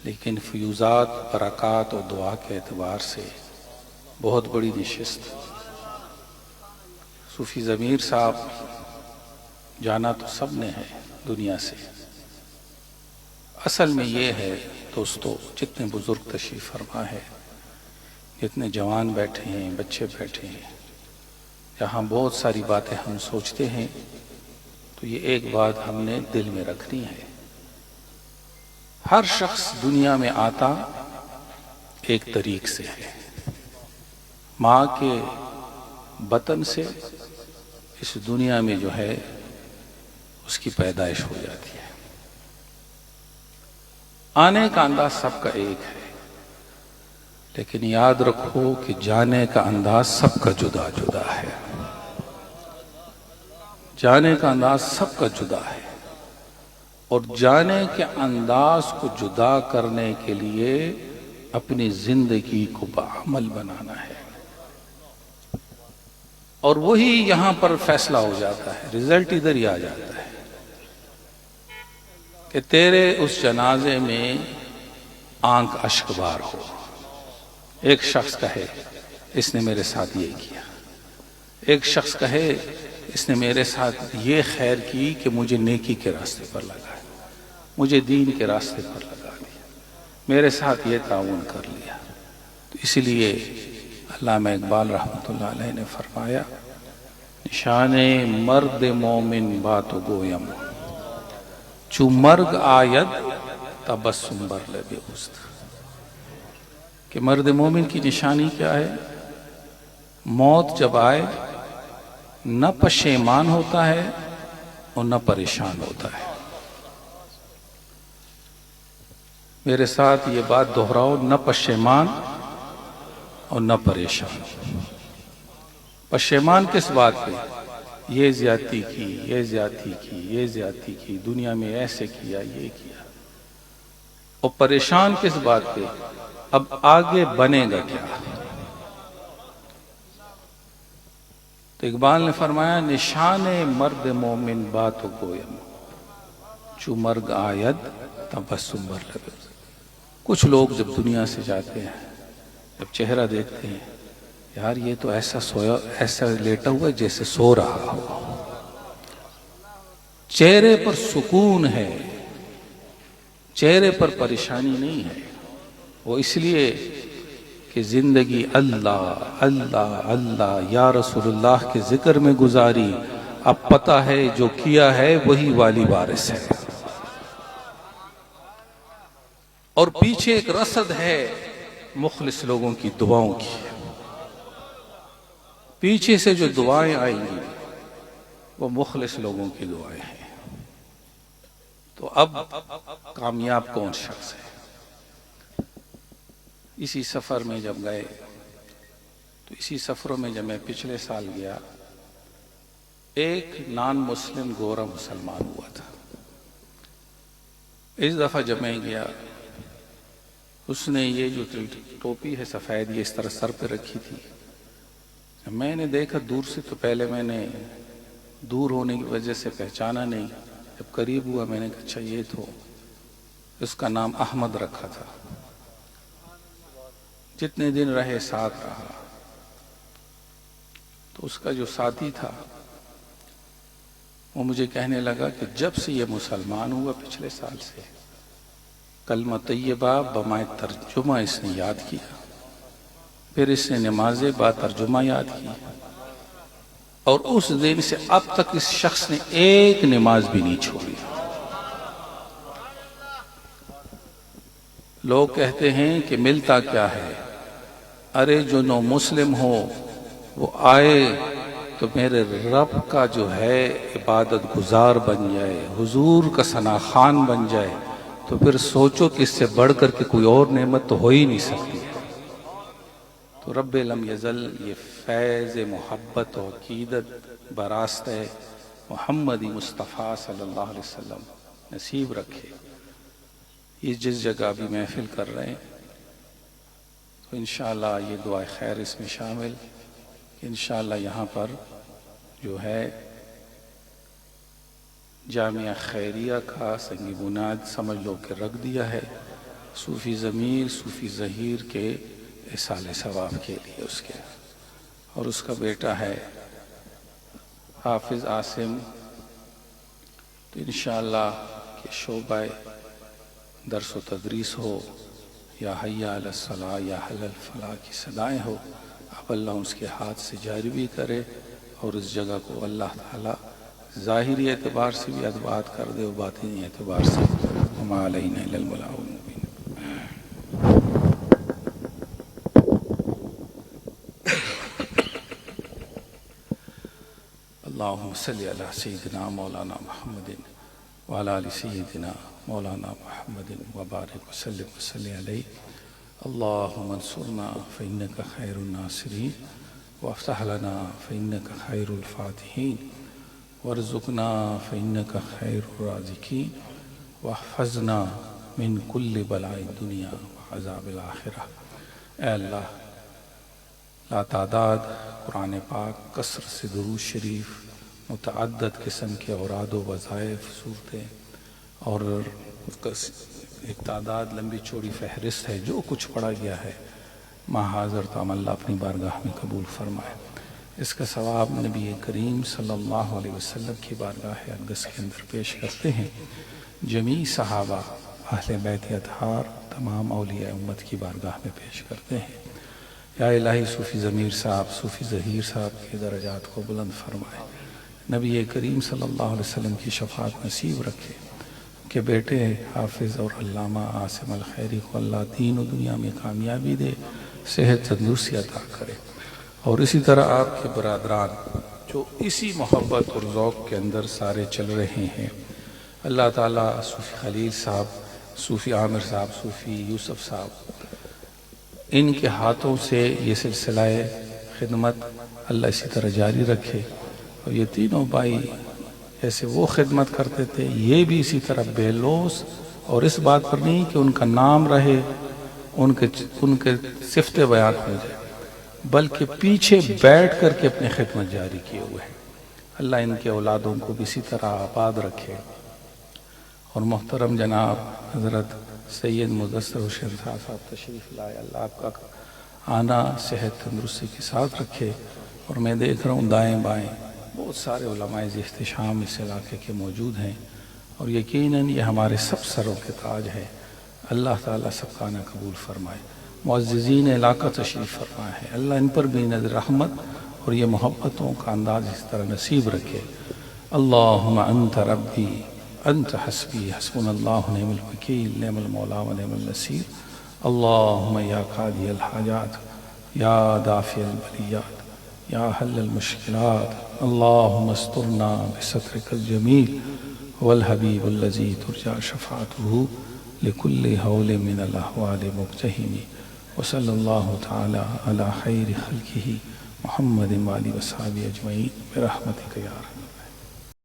لیکن فیوزات، برکات اور دعا کے اعتبار سے بہت بڑی نشست۔ صوفی ضمیر صاحب جانا تو سب نے ہے دنیا سے، اصل میں یہ ہے دوستو، جتنے بزرگ تشریف فرما ہے، جتنے جوان بیٹھے ہیں، بچے بیٹھے ہیں، جہاں بہت ساری باتیں ہم سوچتے ہیں، تو یہ ایک بات ہم نے دل میں رکھنی ہے۔ ہر شخص دنیا میں آتا ایک طریق سے ہے، ماں کے بطن سے اس دنیا میں جو ہے اس کی پیدائش ہو جاتی ہے۔ آنے کا انداز سب کا ایک ہے، لیکن یاد رکھو کہ جانے کا انداز سب کا جدا جدا ہے۔ جانے کا انداز سب کا جدا ہے، اور جانے کے انداز کو جدا کرنے کے لیے اپنی زندگی کو بعمل بنانا ہے، اور وہی یہاں پر فیصلہ ہو جاتا ہے، رزلٹ ادھر ہی آ جاتا ہے کہ تیرے اس جنازے میں آنکھ اشک بار ہو۔ ایک شخص کہے اس نے میرے ساتھ یہ کیا، ایک شخص کہے اس نے میرے ساتھ یہ خیر کی کہ مجھے نیکی کے راستے پر لگا، مجھے دین کے راستے پر لگا دیا، میرے ساتھ یہ تعاون کر لیا۔ تو اس لیے علامہ اقبال رحمۃ اللہ علیہ نے فرمایا، نشان مرد مومن بات گویم، چو مرگ آید تبسم بر لب اوست۔ کہ مرد مومن کی نشانی کیا ہے؟ موت جب آئے نہ پشیمان ہوتا ہے اور نہ پریشان ہوتا ہے۔ میرے ساتھ یہ بات دہراؤ، نہ پشیمان اور نہ پریشان۔ پشیمان کس بات پہ؟ یہ زیادتی کی، یہ زیادتی کی، یہ زیادتی کی، دنیا میں ایسے کیا، یہ کیا۔ اور پریشان کس بات پہ؟ اب آگے بنے گا کیا؟ تو اقبال نے فرمایا، نشان مرد مومن بات گویم، چو مرگ آید تبسم بر لب۔ کچھ لوگ جب دنیا سے جاتے ہیں، جب چہرہ دیکھتے ہیں، یار یہ تو ایسا سویا، ایسا لیٹا ہوا ہے جیسے سو رہا ہو۔ چہرے پر سکون ہے، چہرے پر پریشانی نہیں ہے۔ وہ اس لیے کہ زندگی اللہ اللہ اللہ یا رسول اللہ کے ذکر میں گزاری، اب پتہ ہے جو کیا ہے وہی والی وارث ہے۔ اور پیچھے ایک رصد ہے مخلص لوگوں کی دعاؤں کی، پیچھے سے جو دعائیں آئیں گی وہ مخلص لوگوں کی دعائیں ہیں۔ تو اب کامیاب کون شخص ہے؟ اسی سفر میں جب گئے، تو اسی سفروں میں جب میں پچھلے سال گیا، ایک نان مسلم گورا مسلمان ہوا تھا۔ اس دفعہ جب میں گیا، اس نے یہ جو ٹوپی ہے سفید، یہ اس طرح سر پہ رکھی تھی۔ میں نے دیکھا دور سے، تو پہلے میں نے دور ہونے کی وجہ سے پہچانا نہیں۔ جب قریب ہوا میں نے کہا اچھا یہ تو، اس کا نام احمد رکھا تھا۔ جتنے دن رہے ساتھ رہا، تو اس کا جو ساتھی تھا وہ مجھے کہنے لگا کہ جب سے یہ مسلمان ہوا پچھلے سال سے، کلمہ طیبہ بمائے ترجمہ اس نے یاد کیا، پھر اس نے نماز با ترجمہ یاد کی، اور اس دن سے اب تک اس شخص نے ایک نماز بھی نہیں چھوڑی۔ لوگ کہتے ہیں کہ ملتا کیا ہے؟ ارے جو نو مسلم ہو وہ آئے تو میرے رب کا جو ہے عبادت گزار بن جائے، حضور کا ثنا خوان بن جائے، تو پھر سوچو کہ اس سے بڑھ کر کے کوئی اور نعمت تو ہو ہی نہیں سکتی ہے۔ تو رب لم یزل یہ فیض محبت و عقیدت براستہ محمدی مصطفیٰ صلی اللہ علیہ وسلم نصیب رکھے۔ یہ جس جگہ بھی محفل کر رہے ہیں، تو انشاءاللہ یہ دعا خیر اس میں شامل کہ انشاءاللہ یہاں پر جو ہے جامعہ خیریہ کا سنگ بنیاد سمجھ لو کہ رکھ دیا ہے، صوفی ضمیر صوفی ظہیر کے اصال ثواب کے لیے اس کے، اور اس کا بیٹا ہے حافظ عاصم، تو انشاءاللہ کہ شعبہ درس و تدریس ہو یا حی علی الصلاح یا حل الفلاح کی صدائیں ہو، اب اللہ اس کے ہاتھ سے جاری بھی کرے اور اس جگہ کو اللہ تعالیٰ ظاہری اعتبار سے بھی اثبات کر دے اور باطنی اعتبار سے وما علینا الا البلاغ المبین۔ اللہم صلی علی سیدنا مولانا محمد وعلی آل سیدنا مولانا محمد وبارک وسلم وصلی علیہ۔ اللہم انصرنا فإنک خیر الناصرین وافتح لنا فإنک خیر الفاتحین وارزقنا فإنک خیر الرازقین واحفظنا من کل بلاء الدنیا وعذاب الآخرہ۔ اے اللہ، لاتعداد قرآن پاک، کثرت سے درود شریف، متعدد قسم کے اوراد و وظائف، صورتیں، اور ایک تعداد لمبی چوڑی فہرست ہے جو کچھ پڑھا گیا ہے، ماں حاضر تو اللہ اپنی بارگاہ میں قبول فرمائے۔ اس کا ثواب نبی کریم صلی اللہ علیہ وسلم کی بارگاہ اقدس کے اندر پیش کرتے ہیں، جمیع صحابہ، اہل بیت اطہار، تمام اولیاء امت کی بارگاہ میں پیش کرتے ہیں۔ یا الہی صوفی ضمیر صاحب، صوفی ظہیر صاحب کے درجات کو بلند فرمائے، نبی کریم صلی اللہ علیہ وسلم کی شفاعت نصیب رکھے، کہ بیٹے حافظ اور علامہ عاصم الخیری کو اللہ دین و دنیا میں کامیابی دے، صحت تندرستی عطا کرے، اور اسی طرح آپ کے برادران جو اسی محبت اور ذوق کے اندر سارے چل رہے ہیں، اللہ تعالیٰ صوفی خلیل صاحب، صوفی عامر صاحب، صوفی یوسف صاحب، ان کے ہاتھوں سے یہ سلسلہ خدمت اللہ اسی طرح جاری رکھے، اور یہ تینوں بھائی جیسے وہ خدمت کرتے تھے یہ بھی اسی طرح بے لوث، اور اس بات پر نہیں کہ ان کا نام رہے، ان کے صفت بیان ہو جائے، بلکہ پیچھے بیٹھ کر کے اپنی خدمت جاری کیے ہوئے ہیں۔ اللہ ان کے اولادوں کو بھی اسی طرح آباد رکھے۔ اور محترم جناب حضرت سید مدثر حسین صاحب تشریف لائے، اللہ آپ کا آنا صحت تندرستی کے ساتھ رکھے، اور میں دیکھ رہا ہوں دائیں بائیں بہت سارے علماء احتشام اس علاقے کے موجود ہیں، اور یقیناً یہ ہمارے سب سروں کے تاج ہے۔ اللہ تعالیٰ سب کا آنا قبول فرمائے، معززین علاقہ تشریف فرمائے ہے، اللہ ان پر بھی نظر رحمت اور یہ محبتوں کا انداز اس طرح نصیب رکھے۔ اللہم انت ربی انت حسبی حسبنا اللہ نعم الوکیل نعم المولا و نعم النصیر۔ اللہم یا قاضی الحاجات یا دافع البلیات یا حل المشکلات، اللہم استرنا بسترک الجمیل والحبیب الذی ترجى شفاعته لكل حول من الاحوال مقتحم، وصلی اللہ تعالی علی خیر خلقہ محمد وآلہ وصحبہ اجمعین برحمتک یا رب۔